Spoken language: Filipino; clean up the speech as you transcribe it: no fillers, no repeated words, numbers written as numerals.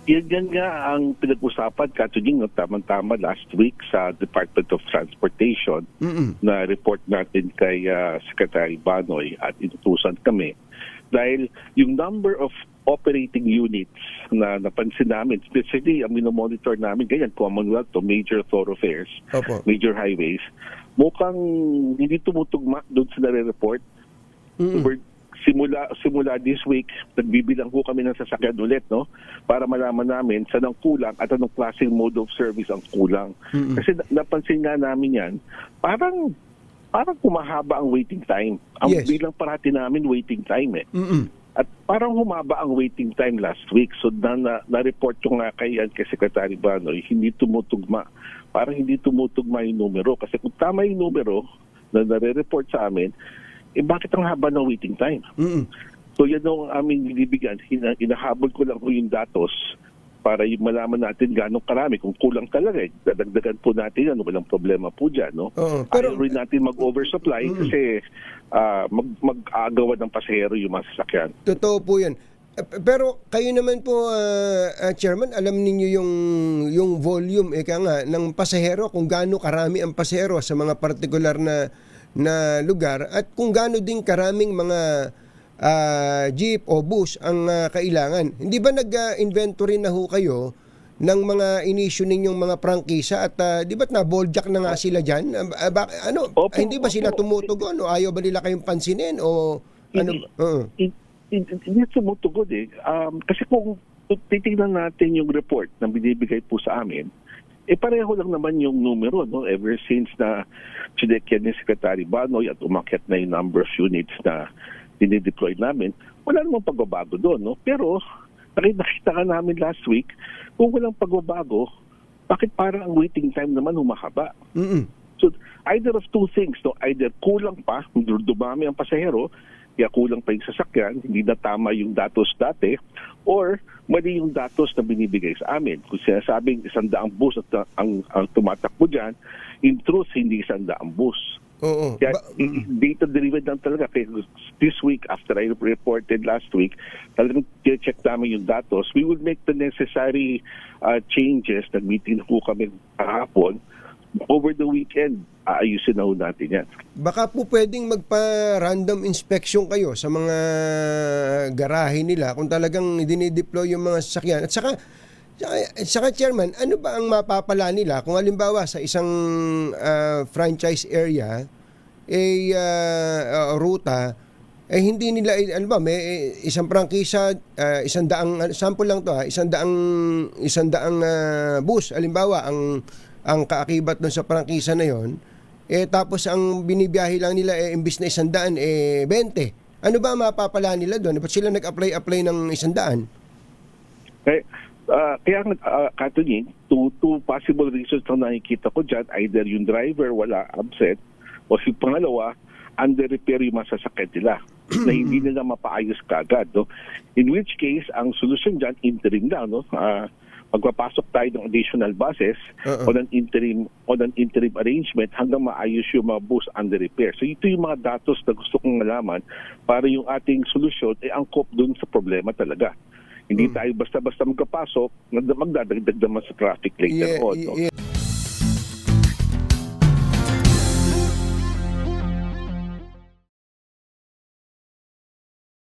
Yan nga ang pinag-usapan, Katunying, no, tamang-tama last week sa Department of Transportation na report natin kay Secretary Banoy at inutusan kami. Dahil yung number of operating units na napansin namin, especially ang minomonitor namin, ganyan, Commonwealth to major thoroughfares, major highways, mukhang hindi tumutugma doon sa nare-report. Simula this week, nagbibilang po kami ng sasakyan ulit, no? Para malaman namin saan ang kulang at anong klaseng mode of service ang kulang. Kasi napansin nga namin yan, parang humahaba ang waiting time. Ang bilang parati namin waiting time eh. At parang humaba ang waiting time last week. So na-report ko nga kay Secretary Banoy, hindi tumutugma. Parang hindi tumutugma yung numero. Kasi kung tama yung numero na nare-report sa amin, bakit ang haba ng waiting time? So yan ang aming binibigyan. Inahabol ko lang po yung datos para yung malaman natin gano'ng karami. Kung kulang talaga, dadagdagan po natin yan. Walang problema po dyan. No? Pero ayaw rin natin mag-oversupply kasi mag-aagawan ng pasahero yung mga sasakyan. Totoo po yan. Pero kayo naman po, Chairman, alam niyo yung volume ng pasahero, kung gaano karami ang pasahero sa mga partikular na lugar at kung gaano din karaming mga jeep o bus ang kailangan. Hindi ba nag-inventory na ho kayo ng mga inisyu ninyong mga prangkisa at di ba't na-boldjack na nga sila dyan? Hindi ba sila tumutugon o ayaw ba nila kayong pansinin o ano? Hindi tumutugon eh. Kasi kung titignan natin yung report na binibigay po sa amin, pareho lang naman yung numero, no? Ever since na sinekyan ni Secretary Banoy at umakyat na yung number of units na dinideploy namin, wala namang pagbabago doon, no? Pero nakita ka namin last week, kung walang pagbabago, bakit parang ang waiting time naman humahaba? So either of two things, no? Either kulang pa, dumami ang pasahero, kaya kulang pa yung sasakyan, hindi na tama yung datos dati, or mali yung datos na binibigay sa amin. Kung sinasabing 100 bus at ang tumatakbo dyan, in truth, hindi 100 bus. Kaya data-driven lang talaga. Kaya this week, after I reported last week, talagang check namin yung datos. We will make the necessary changes. Nag-meeting po kami kahapon. Over the weekend, aayusin na ho natin yan. Baka po pwedeng magpa-random inspection kayo sa mga garahe nila kung talagang dinideploy yung mga sasakyan. At saka Chairman, ano ba ang mapapala nila kung halimbawa sa isang franchise area, ruta, hindi nila, may isang prangkisa, 100, sample lang to isang daang bus, halimbawa, ang kaakibat doon sa prangkisa na yon, tapos ang binibiyahe lang nila imbis na 100, 20. Ano ba mapapala nila doon? Ba't sila nag-apply ng 100? Kaya Katunying, two possible reasons na nakikita ko dyan, either yung driver wala absent, o yung pangalawa, under-repair yung masasakit nila na hindi nila mapaayos kagad. No? In which case, ang solusyon dyan, interim lang. No? Magpapasok tayo ng additional buses on an interim arrangement hanggang maayos yung mga bus under repair. So ito yung mga datos na gusto kong malaman para yung ating solusyon angkop dun sa problema talaga. Hindi tayo basta-basta magkapasok, magdadagdag naman sa traffic later on. No?